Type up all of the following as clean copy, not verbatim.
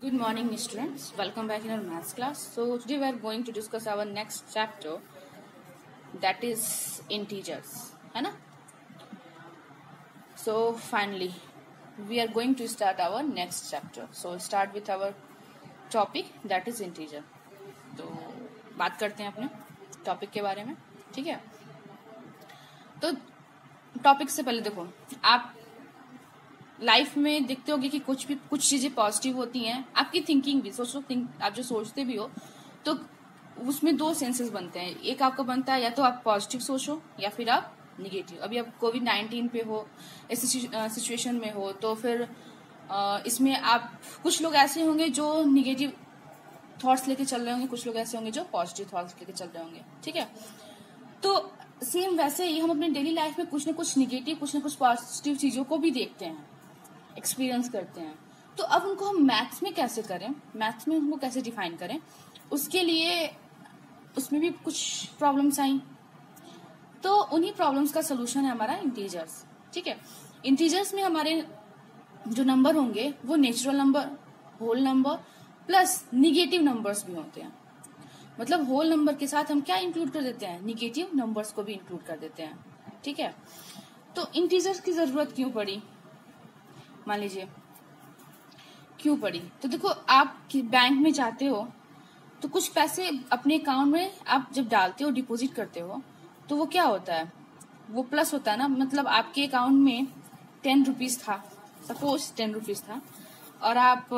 Good morning, students. Welcome back in our maths class. So today we are going to discuss our next chapter, that is integers, है ना? So finally, we are going to start our next chapter. So start with our topic, that is integer. तो बात करते हैं अपने topic के बारे में, ठीक है? तो टॉपिक से पहले देखो, आप लाइफ में देखते होगे कि कुछ चीजें पॉजिटिव होती हैं। आपकी थिंकिंग भी आप जो सोचते भी हो तो उसमें दो सेंसेस बनते हैं। एक आपका बनता है या तो आप पॉजिटिव सोचो या फिर आप निगेटिव। अभी आप कोविड-19 पे हो, ऐसी सिचुएशन में हो, तो फिर इसमें आप कुछ लोग ऐसे होंगे जो निगेटिव थॉट्स लेके चल रहे होंगे, कुछ लोग ऐसे होंगे जो पॉजिटिव थॉट्स लेके चल रहे होंगे, ठीक है? तो सेम वैसे ही हम अपने डेली लाइफ में कुछ ना कुछ निगेटिव, कुछ ना कुछ पॉजिटिव चीजों को भी देखते हैं, एक्सपीरियंस करते हैं। तो अब उनको हम मैथ्स में कैसे करें, मैथ्स में उनको कैसे डिफाइन करें, उसके लिए उसमें भी कुछ प्रॉब्लम्स आई। तो उन्हीं प्रॉब्लम्स का सोल्यूशन है हमारा इंटीजर्स, ठीक है? इंटीजर्स में हमारे जो नंबर होंगे वो natural number, whole number plus negative numbers भी होते हैं। मतलब होल नंबर के साथ हम क्या इंक्लूड कर देते हैं, निगेटिव नंबर्स को भी इंक्लूड कर देते हैं, ठीक है? तो इंटीजर्स की जरूरत क्यों पड़ी, मान लीजिए क्यों पड़ी? तो देखो, आप बैंक में जाते हो तो कुछ पैसे अपने अकाउंट में आप जब डालते हो, डिपॉजिट करते हो, तो वो क्या होता है, वो प्लस होता है ना। मतलब आपके अकाउंट में 10 रुपीज था, सपोज 10 रुपीज था, और आप,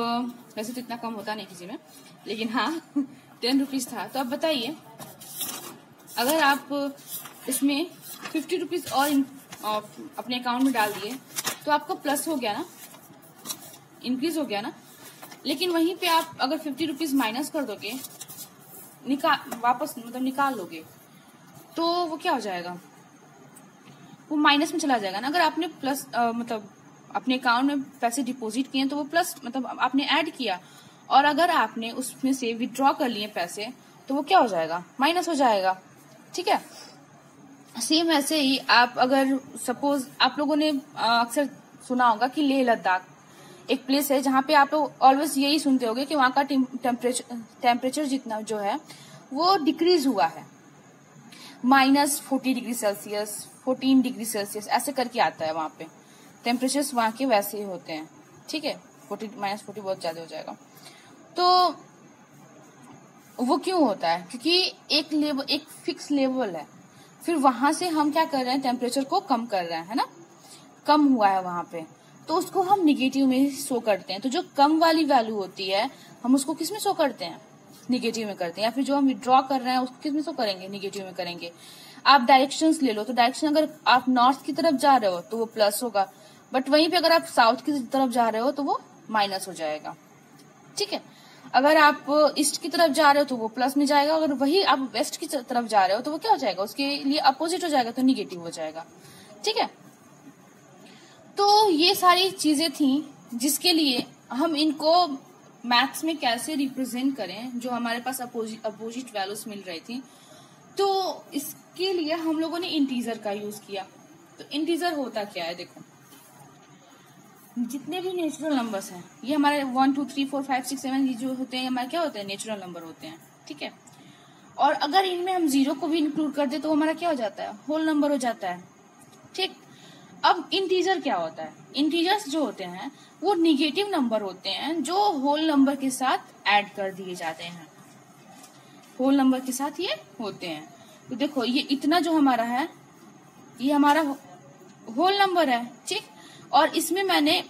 वैसे तो इतना कम होता नहीं किसी में, लेकिन हाँ 10 रुपीज था। तो आप बताइए, अगर आप इसमें 50 रुपीज और अपने अकाउंट में डाल दिए तो आपका प्लस हो गया ना, इंक्रीज हो गया ना। लेकिन वहीं पे आप अगर 50 रुपीज माइनस कर दोगे, वापस मतलब निकाल लोगे, तो वो क्या हो जाएगा, वो माइनस में चला जाएगा ना। अगर आपने प्लस मतलब अपने अकाउंट में पैसे डिपॉजिट किए तो वो प्लस, मतलब आपने ऐड किया, और अगर आपने उसमें से विड्रॉ कर लिए पैसे तो वो क्या हो जाएगा, माइनस हो जाएगा, ठीक है? सेम ऐसे ही आप अगर सपोज, आप लोगों ने अक्सर सुना होगा कि लेह लद्दाख एक प्लेस है जहाँ पे आप लोग ऑलवेज यही सुनते होंगे कि वहाँ का टेम्परेचर जितना जो है वो डिक्रीज हुआ है, -40 डिग्री सेल्सियस, 14 डिग्री सेल्सियस ऐसे करके आता है। वहाँ पे टेम्परेचर्स वहाँ के वैसे ही होते हैं, ठीक है? -40 बहुत ज्यादा हो जाएगा। तो वो क्यों होता है? क्योंकि एक फिक्स लेवल है, फिर वहां से हम क्या कर रहे हैं, टेम्परेचर को कम कर रहे हैं, है ना? कम हुआ है वहां पे, तो उसको हम निगेटिव में शो करते हैं। तो जो कम वाली वैल्यू होती है हम उसको किस में शो करते हैं, निगेटिव में करते हैं। या फिर जो हम विड्रॉ कर रहे हैं उसको किस में शो करेंगे, निगेटिव में करेंगे। आप डायरेक्शंस ले लो, तो डायरेक्शन अगर आप नॉर्थ की तरफ जा रहे हो तो वो प्लस होगा, बट वहीं पे अगर आप साउथ की तरफ जा रहे हो तो वो माइनस हो जाएगा, ठीक है? अगर आप ईस्ट की तरफ जा रहे हो तो वो प्लस में जाएगा, अगर वही आप वेस्ट की तरफ जा रहे हो तो वो क्या हो जाएगा, उसके लिए अपोजिट हो जाएगा, तो निगेटिव हो जाएगा, ठीक है? तो ये सारी चीजें थी जिसके लिए हम इनको मैथ्स में कैसे रिप्रेजेंट करें, जो हमारे पास अपोजिट वैल्यूज मिल रही थी। तो इसके लिए हम लोगों ने इंटीजर का यूज किया। तो इंटीजर होता क्या है, देखो, जितने भी नेचुरल नंबर्स हैं, ये हमारे 1 2 3 4 5 6 7 ये जो होते हैं हमारे क्या होते हैं, नेचुरल नंबर होते हैं, ठीक है? और अगर इनमें हम 0 को भी इंक्लूड कर दे तो हमारा क्या हो जाता है, होल नंबर हो जाता है, ठीक? अब इंटीजर क्या होता है? इंटीजर्स जो होते हैं वो निगेटिव नंबर होते हैं जो होल नंबर के साथ ऐड कर दिए जाते हैं, होल नंबर के साथ ये होते हैं। तो देखो, ये इतना जो हमारा है ये हमारा होल नंबर है, ठीक? और इसमें मैंने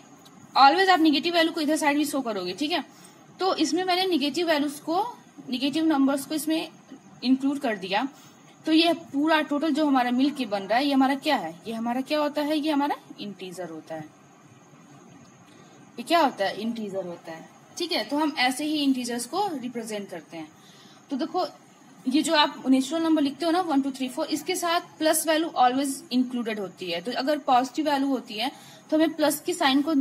ऑलवेज, आप निगेटिव वैल्यू को इधर साइड भी शो करोगे, ठीक है? तो इसमें मैंने निगेटिव वैल्यूज को, निगेटिव नंबर्स को इसमें इंक्लूड कर दिया। तो ये पूरा टोटल जो हमारा मिल के बन रहा है, ये हमारा क्या है, ये हमारा क्या होता है, ये हमारा इंटीजर होता है। ये क्या होता है, इंटीजर होता है, ठीक है? तो हम ऐसे ही इंटीजर्स को रिप्रेजेंट करते हैं। तो देखो, ये जो आप नेचुरल नंबर लिखते हो ना 1 2 3 4, इसके साथ प्लस वैल्यू ऑलवेज इंक्लूडेड होती है। तो अगर पॉजिटिव वैल्यू होती है तो हमें प्लस की साइन को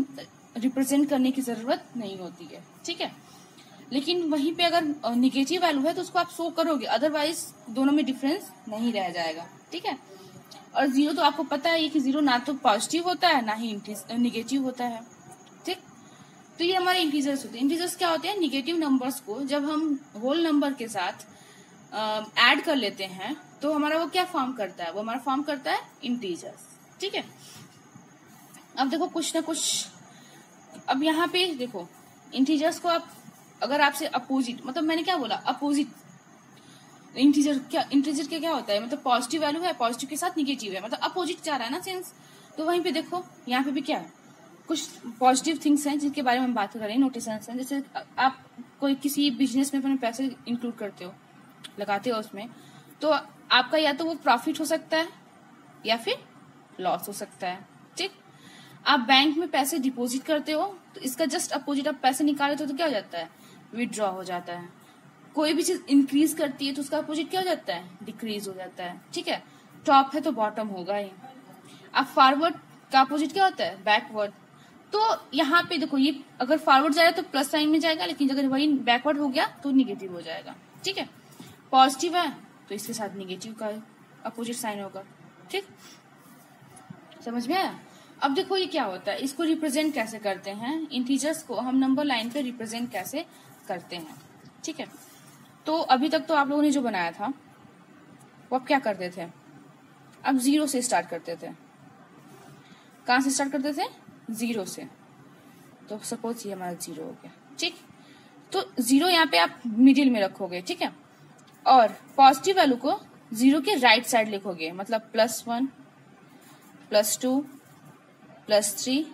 रिप्रेजेंट करने की जरूरत नहीं होती है, ठीक है? लेकिन वहीं पे अगर निगेटिव वैल्यू है तो उसको आप शो करोगे, अदरवाइज दोनों में डिफरेंस नहीं रह जाएगा, ठीक है? और 0 तो आपको पता है कि 0 ना तो पॉजिटिव होता है ना ही निगेटिव होता है, ठीक? तो ये हमारे इंटीजर्स होते हैं। इंटीजर्स क्या होते हैं? निगेटिव नंबर्स को जब हम होल नंबर के साथ ऐड कर लेते हैं तो हमारा वो क्या फॉर्म करता है? वो हमारा फॉर्म करता है इंटीजर्स। ठीक है, अब देखो कुछ ना कुछ, अब यहाँ पे देखो इंटीजर्स को आप अगर आपसे अपोजिट, मतलब मैंने क्या बोला? अपोजिट इंटीजर के क्या होता है? मतलब पॉजिटिव वैल्यू है, पॉजिटिव के साथ निगेटिव है, मतलब अपोजिट जा रहा है ना सेंस। तो वहीं पे देखो यहाँ पे भी क्या है? कुछ पॉजिटिव थिंग्स हैं जिनके बारे में हम बात कर रहे हैं, नोटेशंस हैं। जैसे आप कोई किसी बिजनेस में अपने पैसे इंक्लूड करते हो, लगाते हो उसमें, तो आपका या तो वो प्रॉफिट हो सकता है या फिर लॉस हो सकता है। ठीक, आप बैंक में पैसे डिपॉजिट करते हो तो इसका जस्ट अपोजिट, आप पैसे निकालते हो तो क्या हो जाता है? विथड्रॉ हो जाता है। कोई भी चीज इंक्रीज करती है तो उसका अपोजिट क्या हो जाता है? डिक्रीज हो जाता है। ठीक है, टॉप है तो बॉटम होगा ही। अब फॉरवर्ड का अपोजिट क्या होता है? बैकवर्ड। तो यहाँ पे देखो ये अगर फॉरवर्ड जाए तो प्लस साइन में जाएगा, लेकिन अगर वही बैकवर्ड हो गया तो निगेटिव हो जाएगा। ठीक है, पॉजिटिव है तो इसके साथ निगेटिव का अपोजिट साइन होगा। ठीक, समझ में आया? अब देखो ये क्या होता है, इसको रिप्रेजेंट कैसे करते हैं? इंटीजर्स को हम नंबर लाइन पे रिप्रेजेंट कैसे करते हैं? ठीक है, तो अभी तक तो आप लोगों ने जो बनाया था वो आप क्या करते थे? अब 0 से स्टार्ट करते थे। कहां से स्टार्ट करते थे? 0 से। तो सपोज ये हमारा 0 हो गया। ठीक, तो 0 यहाँ पे आप मिडिल में रखोगे। ठीक है, और पॉजिटिव वैल्यू को 0 के राइट साइड लिखोगे, मतलब +1, +2, +3,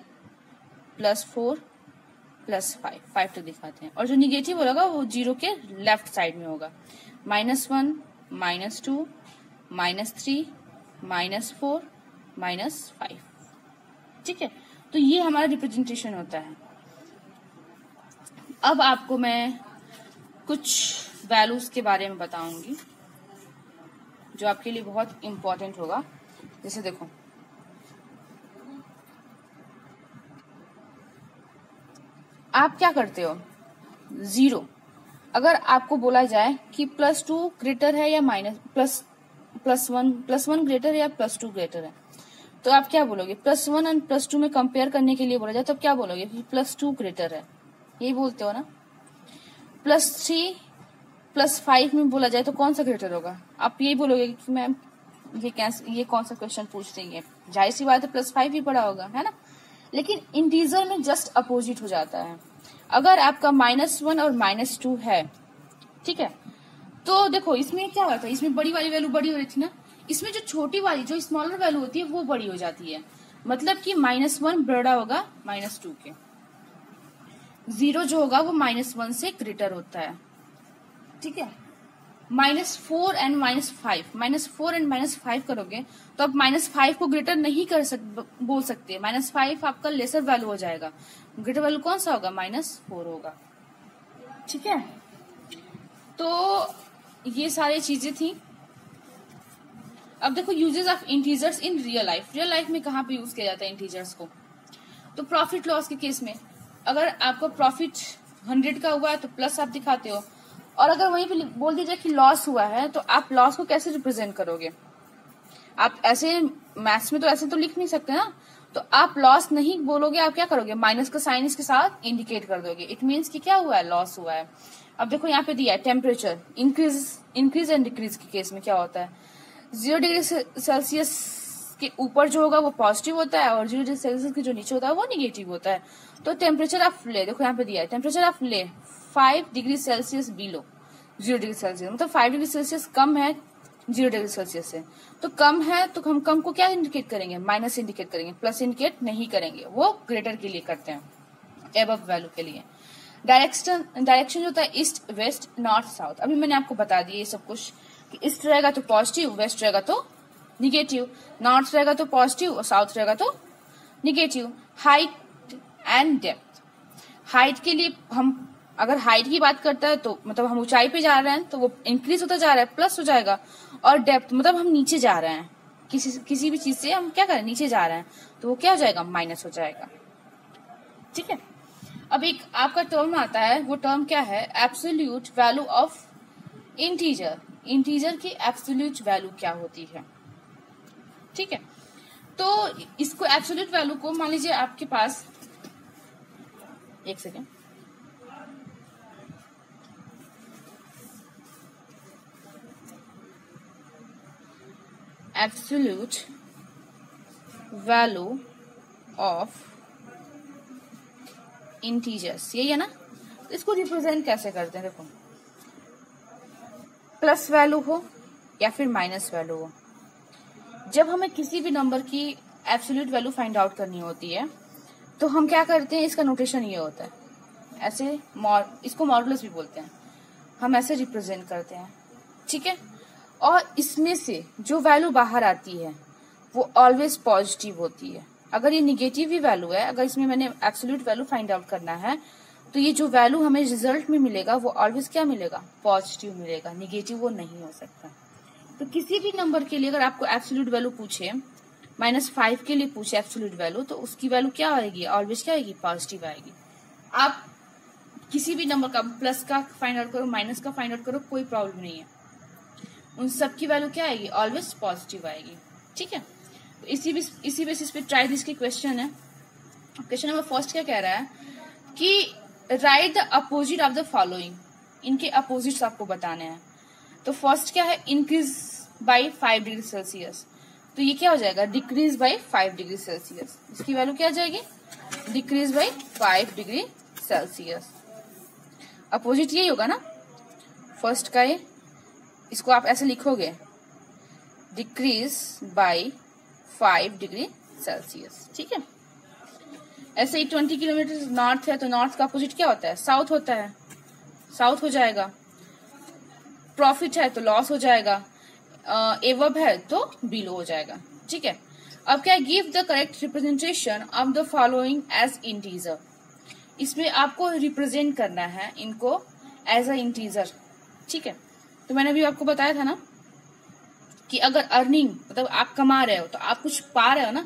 +4, +5, 5 तक दिखाते हैं। और जो निगेटिव होगा वो 0 के लेफ्ट साइड में होगा, -1, -2, -3, -4, -5। ठीक है, तो ये हमारा रिप्रेजेंटेशन होता है। अब आपको मैं कुछ वैल्यूज के बारे में बताऊंगी जो आपके लिए बहुत इंपॉर्टेंट होगा। जैसे देखो, आप क्या करते हो? 0 अगर आपको बोला जाए कि +2 ग्रेटर है या +1 ग्रेटर है या +2 ग्रेटर है, तो आप क्या बोलोगे? +1 और +2 में कंपेयर करने के लिए बोला जाए तो क्या बोलोगे? कि +2 ग्रेटर है, यही बोलते हो ना। +3 +5 में बोला जाए तो कौन सा ग्रेटर होगा? आप यही बोलोगे कि मैम ये कौन सा क्वेश्चन पूछ रही है, जाहिर सी बात है +5 ही पड़ा होगा, है ना। लेकिन इंटीजर में जस्ट अपोजिट हो जाता है। अगर आपका -1 और -2 है, ठीक है, तो देखो इसमें क्या होता है? इसमें बड़ी वाली वैल्यू बड़ी हो रही थी ना, इसमें जो छोटी वाली जो स्मॉलर वैल्यू होती है वो बड़ी हो जाती है। मतलब कि -1 बड़ा होगा -2 के। 0 जो होगा वो -1 से ग्रेटर होता है। ठीक है, -4 एंड -5 करोगे तो आप -5 को ग्रेटर नहीं बोल सकते। -5 आपका लेसर वैल्यू हो जाएगा, ग्रेटर वैल्यू कौन सा होगा? -4 होगा। ठीक है, तो ये सारी चीजें थी। अब देखो uses of integers in real life. Real life में कहाँ पे यूज किया जाता है इंटीजर्स को? तो प्रॉफिट लॉस के केस में, अगर आपका प्रॉफिट 100 का हुआ है तो प्लस आप दिखाते हो, और अगर वहीं पे बोल दीजिए कि लॉस हुआ है तो आप लॉस को कैसे रिप्रेजेंट करोगे? आप ऐसे मैथ्स में तो ऐसे तो लिख नहीं सकते ना, तो आप लॉस नहीं बोलोगे, आप क्या करोगे? माइनस का साइन इसके साथ इंडिकेट कर दोगे। इट मीन्स कि क्या हुआ है? लॉस हुआ है। अब देखो यहाँ पे दिया है टेम्परेचर इंक्रीज एंड डिक्रीज के केस में क्या होता है? 0 डिग्री सेल्सियस के ऊपर जो होगा वो पॉजिटिव होता है और 0 डिग्री सेल्सियस के जो नीचे होता है वो निगेटिव होता है। तो टेम्परेचर ऑफ ले, देखो यहाँ पे दिया है टेम्परेचर ऑफ ले 5 degree Celsius below 0 degree Celsius, मतलब 5 डिग्री सेल्सियस कम है 0 डिग्री सेल्सियस से। तो कम है तो हम कम को क्या इंडिकेट करेंगे? माइनस इंडिकेट करेंगे, प्लस इंडिकेट नहीं करेंगे, वो ग्रेटर के लिए करते हैं, एबव वैल्यू के लिए। डायरेक्शन जो होता है ईस्ट वेस्ट नॉर्थ साउथ, अभी मैंने आपको बता दिया ये सब कुछ कि ईस्ट रहेगा तो पॉजिटिव, वेस्ट रहेगा तो निगेटिव, नॉर्थ रहेगा तो पॉजिटिव और साउथ रहेगा तो negative. Height and depth, height के लिए हम अगर हाइट की बात करता है तो मतलब हम ऊंचाई पे जा रहे हैं तो वो इंक्रीज होता जा रहा है, प्लस हो जाएगा। और डेप्थ मतलब हम नीचे जा रहे हैं, किसी भी चीज से हम क्या करें? नीचे जा रहे हैं, तो वो क्या हो जाएगा? माइनस हो जाएगा। ठीक है, अब एक आपका टर्म आता है, वो टर्म क्या है? Absolute value of integer. Integer की एब्सोल्यूट वैल्यू क्या होती है? ठीक है, तो इसको एब्सोल्यूट वैल्यू को मान लीजिए आपके पास एक second. Absolute value of integers, यही है ना। इसको रिप्रेजेंट कैसे करते हैं, देखो प्लस वैल्यू हो या फिर माइनस वैल्यू हो, जब हमें किसी भी नंबर की एब्सोल्यूट वैल्यू फाइंड आउट करनी होती है तो हम क्या करते हैं, इसका नोटेशन ये होता है, ऐसे इसको मॉडुलस भी बोलते हैं, हम ऐसे रिप्रेजेंट करते हैं, ठीक है। और इसमें से जो वैल्यू बाहर आती है वो ऑलवेज पॉजिटिव होती है। अगर ये निगेटिव ही वैल्यू है, अगर इसमें मैंने एब्सोल्यूट वैल्यू फाइंड आउट करना है तो ये जो वैल्यू हमें रिजल्ट में मिलेगा वो ऑलवेज क्या मिलेगा, पॉजिटिव मिलेगा, निगेटिव वो नहीं हो सकता। तो किसी भी नंबर के लिए अगर आपको एब्सोल्यूट वैल्यू पूछे, -5 के लिए पूछे एब्सोल्यूट वैल्यू, तो उसकी वैल्यू क्या आएगी, ऑलवेज क्या आएगी, पॉजिटिव आएगी। आप किसी भी नंबर का प्लस का फाइंड आउट करो, माइनस का फाइंड आउट करो, कोई प्रॉब्लम नहीं है, उन सब की वैल्यू क्या आएगी, ऑलवेज पॉजिटिव आएगी, ठीक है। तो इसी बेसिस पे ट्राई दिस की क्वेश्चन है। क्वेश्चन नंबर फर्स्ट क्या कह रहा है कि right the opposite of the following, इनके अपोजिट्स आपको बताने हैं। तो फर्स्ट क्या है, इंक्रीज बाय 5 डिग्री सेल्सियस, तो ये क्या हो जाएगा, डिक्रीज बाय 5 डिग्री सेल्सियस, इसकी वैल्यू क्या आ जाएगी, decrease by 5 degree Celsius. Opposite यही होगा ना फर्स्ट का, ये इसको आप ऐसे लिखोगे, डिक्रीज बाय 5 डिग्री सेल्सियस, ठीक है। ऐसे ही 20 किलोमीटर नॉर्थ है तो नॉर्थ का अपोजिट क्या होता है, साउथ होता है, साउथ हो जाएगा। प्रॉफिट है तो लॉस हो जाएगा, एवर्ब है तो बिलो हो जाएगा, ठीक है। अब क्या, give the correct representation of the following as integer, इसमें आपको रिप्रेजेंट करना है इनको एज अ इंटीजर, ठीक है। तो मैंने अभी आपको बताया था ना कि अगर अर्निंग मतलब आप कमा रहे हो तो आप कुछ पा रहे हो ना,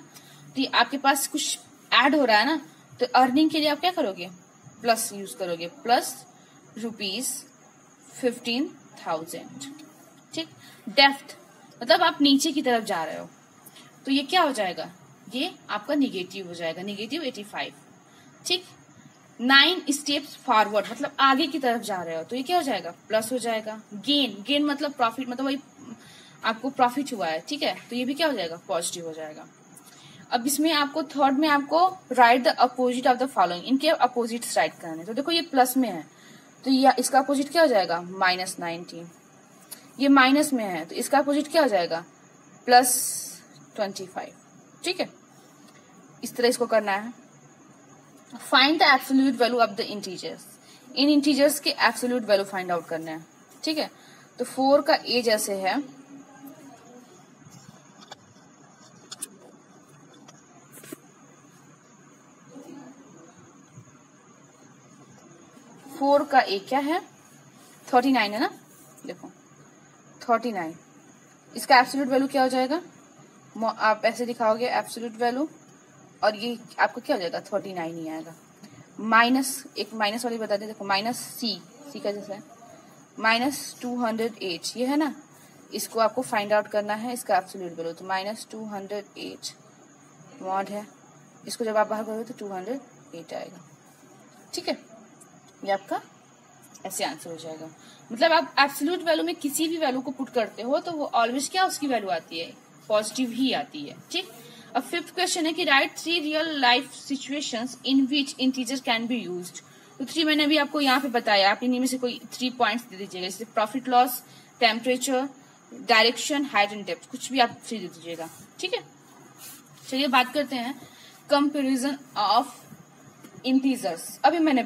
तो आपके पास कुछ ऐड हो रहा है ना, तो अर्निंग के लिए आप क्या करोगे, प्लस यूज करोगे, प्लस ₹15,000, ठीक। डेप्थ मतलब आप नीचे की तरफ जा रहे हो, तो ये क्या हो जाएगा, ये आपका निगेटिव हो जाएगा, -85, ठीक। 9 स्टेप्स फॉरवर्ड मतलब आगे की तरफ जा रहे हो, तो ये क्या हो जाएगा, प्लस हो जाएगा। गेन मतलब प्रॉफिट, मतलब वही आपको प्रॉफिट हुआ है, ठीक है, तो ये भी क्या हो जाएगा, पॉजिटिव हो जाएगा। अब इसमें आपको थर्ड में आपको right the opposite of the following, इनके अपोजिट्स राइट करने। तो देखो ये प्लस में है तो ये इसका अपोजिट क्या हो जाएगा, -19। ये माइनस में है तो इसका अपोजिट क्या हो जाएगा, +25, ठीक है। इस तरह इसको करना है। Find the absolute value of the integers, in integers के एब्सोल्यूट वैल्यू फाइंड आउट करना है, ठीक है। तो 4 का ए जैसे है, फोर का ए क्या है, 39 है ना, देखो 39, इसका एब्सोल्यूट वैल्यू क्या हो जाएगा, आप ऐसे दिखाओगे एब्सोल्यूट वैल्यू और ये आपको क्या हो जाएगा, 39 ही आएगा। माइनस, एक माइनस वाली बता दें, देखो -सी का जैसा है, -208 ये है ना, इसको आपको फाइंड आउट करना है इसका एब्सोल्यूट वैल्यू, तो -208 मॉड है, इसको जब आप बाहर करोगे तो 208 आएगा, ठीक है। ये आपका ऐसे आंसर हो जाएगा। मतलब आप एब्सोल्यूट वैल्यू में किसी भी वैल्यू को पुट करते हो तो वो ऑलवेज क्या उसकी वैल्यू आती है, पॉजिटिव ही आती है, ठीक। अब फिफ्थ क्वेश्चन है कि right 3 real life situations in which integer can be used. तो 3 मैंने अभी आपको यहाँ पे बताया, आप इन्हीं में से कोई 3 पॉइंट्स दे दीजिएगा, जैसे profit loss, temperature, direction, height and depth, कुछ भी आप 3 दे दीजिएगा, ठीक है। चलिए बात करते हैं कंपेरिजन ऑफ इंटीजर्स। अभी मैंने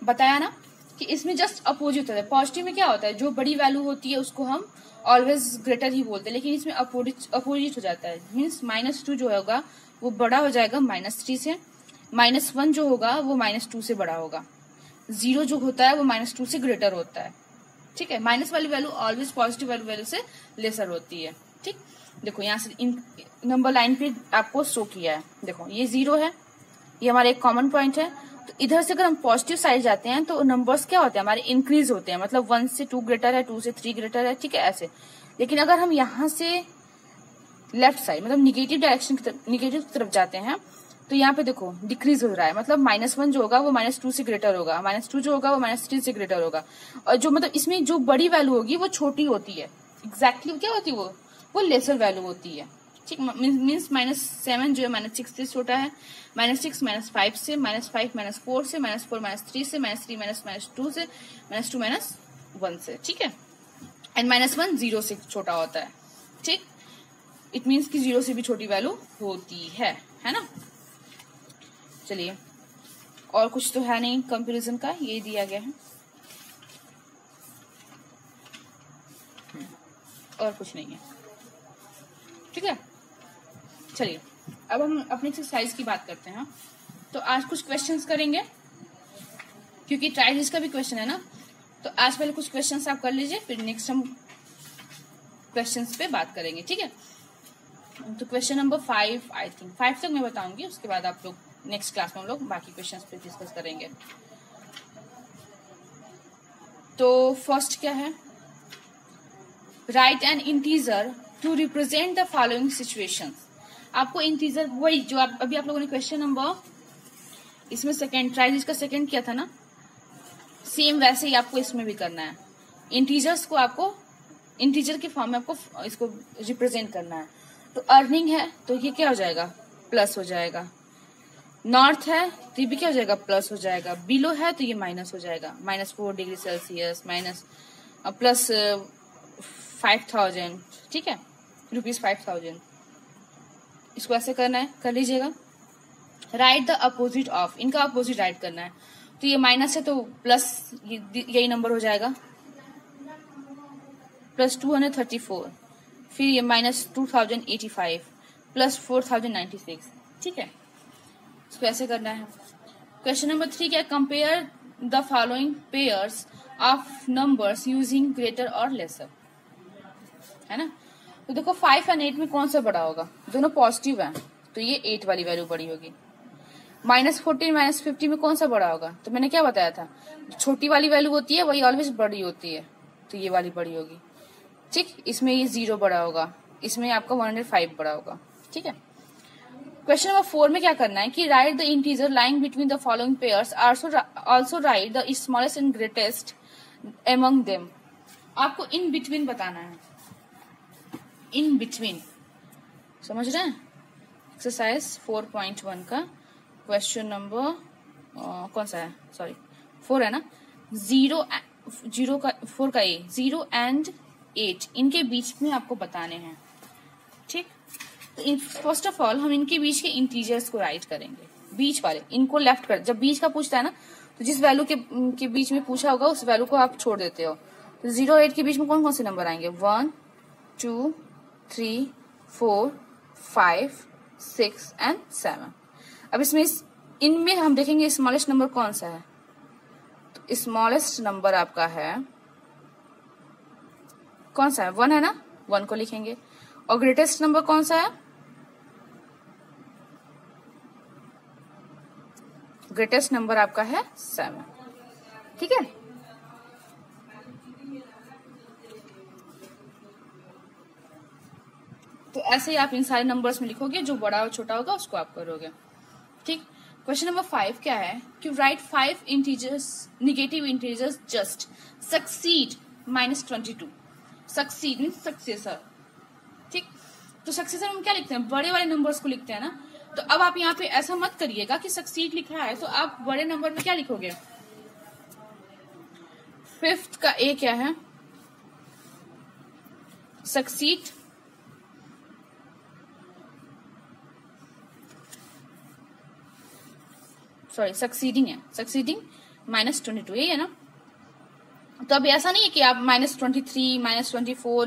बताया ना कि इसमें जस्ट अपोजिट होता है। पॉजिटिव में क्या होता है, जो बड़ी वैल्यू होती है उसको हम ऑलवेज ग्रेटर ही बोलते हैं, लेकिन इसमें अपोजिट हो जाता है, मीन्स -2 जो होगा वो बड़ा हो जाएगा -3 से, -1 जो होगा वो -2 से बड़ा होगा, 0 जो होता है वो -2 से ग्रेटर होता है, ठीक है। माइनस वाली वैल्यू ऑलवेज पॉजिटिव वाली वैल्यू से लेसर होती है, ठीक। देखो यहाँ से इन नंबर लाइन पे आपको शो किया है, देखो ये 0 है, ये हमारा एक कॉमन पॉइंट है। तो इधर से अगर हम पॉजिटिव साइड जाते हैं तो नंबर्स क्या होते हैं हमारे, इंक्रीज होते हैं, मतलब 1 से 2 ग्रेटर है, 2 से 3 ग्रेटर है, ठीक है ऐसे। लेकिन अगर हम यहाँ से लेफ्ट साइड मतलब निगेटिव डायरेक्शन की तरफ, निगेटिव की तरफ जाते हैं तो यहाँ पे देखो डिक्रीज हो रहा है, मतलब -1 जो होगा वो -2 से ग्रेटर होगा, -2 जो होगा वो -3 से ग्रेटर होगा, और जो मतलब इसमें जो बड़ी वैल्यू होगी वो छोटी होती है। एग्जैक्टली क्या होती है वो लेसर वैल्यू होती है। ठीक, मीन्स -7 जो है -6 से छोटा है, -6 -5 से, -5 -4 से, -4 -3 से, -3 -2 से, -2 -1 से। ठीक है, एंड -1 0 से छोटा होता है। ठीक, इट मीन्स कि 0 से भी छोटी वैल्यू होती है ना। चलिए, और कुछ तो है नहीं कंपैरिजन का, ये दिया गया है, और कुछ नहीं है। ठीक है, चलिए अब हम अपनी एक्सरसाइज की बात करते हैं। तो आज कुछ क्वेश्चंस करेंगे, क्योंकि ट्राइज का भी क्वेश्चन है ना, तो आज पहले कुछ क्वेश्चंस आप कर लीजिए, फिर नेक्स्ट हम क्वेश्चंस पे बात करेंगे। ठीक है, तो क्वेश्चन नंबर 5, आई थिंक 5 तक मैं बताऊंगी, उसके बाद आप लोग नेक्स्ट क्लास में हम लोग बाकी क्वेश्चंस पे डिस्कस करेंगे। तो फर्स्ट क्या है, write an integer to represent the following situations. आपको इंटीजर वही जो अभी आप लोगों ने क्वेश्चन नंबर इसमें सेकंड ट्राइज का सेकंड किया था ना, सेम वैसे ही आपको इसमें भी करना है। इंटीजर्स को आपको इंटीजर के फॉर्म में आपको इसको रिप्रेजेंट करना है। तो अर्निंग है तो ये क्या हो जाएगा, प्लस हो जाएगा। नॉर्थ है तो ये भी क्या हो जाएगा, प्लस हो जाएगा। बिलो है तो ये माइनस हो जाएगा, -4 डिग्री सेल्सियस, माइनस प्लस 5000। ठीक है, ₹5000। इसको ऐसे करना है, कर लीजिएगा। राइट द अपोजिट ऑफ, इनका अपोजिट राइट करना है। तो ये माइनस है तो प्लस यही नंबर हो जाएगा, +234, फिर ये -2085 +4096। ठीक है, इसको ऐसे करना है। क्वेश्चन नंबर 3 क्या, compare the following pairs of numbers using greater और लेसर, है ना। तो देखो 5 और 8 में कौन सा बड़ा होगा, दोनों पॉजिटिव है तो ये 8 वाली वैल्यू बड़ी होगी। -14 -50 में कौन सा बड़ा होगा, तो मैंने क्या बताया था, छोटी वाली वैल्यू होती है वही ऑलवेज बड़ी होती है, तो ये वाली बड़ी होगी। ठीक, इसमें ये 0 बड़ा होगा, इसमें आपका 105 बड़ा होगा। ठीक है, क्वेश्चन नंबर 4 में क्या करना है कि right the integer lying between the following pairs, also right the smallest and greatest among them. आपको इन बिटवीन बताना है, इन बिटवीन, समझ रहे हैं। एक्सरसाइज 4.1 का क्वेश्चन नंबर कौन सा है, सॉरी 4 है ना। 4 का ए, 0 एंड 8 इनके बीच में आपको बताने हैं। ठीक, तो फर्स्ट ऑफ ऑल हम इनके बीच के इंटीजर्स को राइट करेंगे, बीच वाले इनको लेफ्ट कर। जब बीच का पूछता है ना, तो जिस वैल्यू के बीच में पूछा होगा उस वैल्यू को आप छोड़ देते हो। तो 0 8 के बीच में कौन कौन से नंबर आएंगे, 1 2 3 4 5 6 एंड 7। अब इसमें इनमें हम देखेंगे स्मॉलेस्ट नंबर कौन सा है, तो स्मॉलेस्ट नंबर आपका है कौन सा है, 1 है ना, 1 को लिखेंगे। और ग्रेटेस्ट नंबर कौन सा है, ग्रेटेस्ट नंबर आपका है 7। ठीक है, तो ऐसे ही आप इन सारे नंबर्स में लिखोगे, जो बड़ा और छोटा होगा उसको आप करोगे। ठीक, क्वेश्चन नंबर 5 क्या है कि right 5 integers, negative integers just succeed -22। Succeed mean successor. ठीक, तो सक्सेसर हम क्या लिखते हैं, बड़े वाले नंबर्स को लिखते हैं ना। तो अब आप यहाँ पे ऐसा मत करिएगा कि सक्सीड लिखा है तो आप बड़े नंबर में क्या लिखोगे। 5th का ए क्या है, सक्सीड, सॉरी सक्सीडिंग है, सक्सीडिंग -22 यही है ना। तो अब ऐसा नहीं है कि आप -23 -24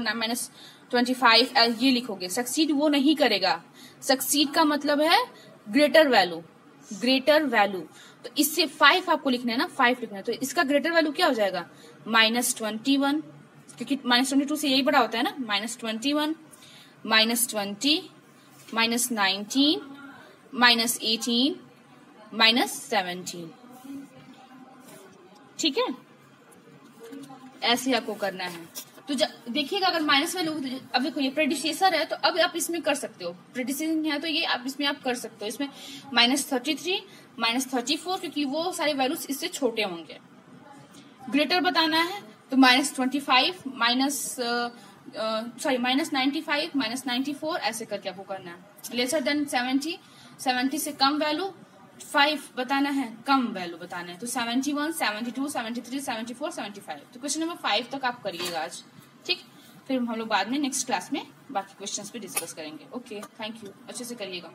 -25 ये लिखोगे, सक्सीड वो नहीं करेगा। सक्सीड का मतलब है ग्रेटर वैल्यू, ग्रेटर वैल्यू। तो इससे 5 आपको लिखना है ना, 5 लिखना है, तो इसका ग्रेटर वैल्यू क्या हो जाएगा, -21, क्योंकि -22 से यही बड़ा होता है ना। -21 -20 -19 -18 -17। ठीक है, ऐसे आपको करना है। तो देखिएगा अगर माइनस वैल्यू, अब देखो ये प्रेडिसेसर है तो अब आप इसमें कर सकते हो, प्रेडिसेसर है तो ये आप इसमें आप कर सकते हो, इसमें -33 -34, क्योंकि वो सारे वैल्यूज इससे छोटे होंगे। ग्रेटर बताना है तो -25 -95 -94 ऐसे करके आपको करना है। लेसर देन 70, 70 से कम वैल्यू 5 बताना है, कम वैल्यू बताना है तो 71, 72, 73, 74, 75। तो क्वेश्चन नंबर 5 तक आप करिएगा आज, ठीक। फिर हम लोग बाद में नेक्स्ट क्लास में बाकी क्वेश्चंस पे डिस्कस करेंगे। ओके, थैंक यू, अच्छे से करिएगा।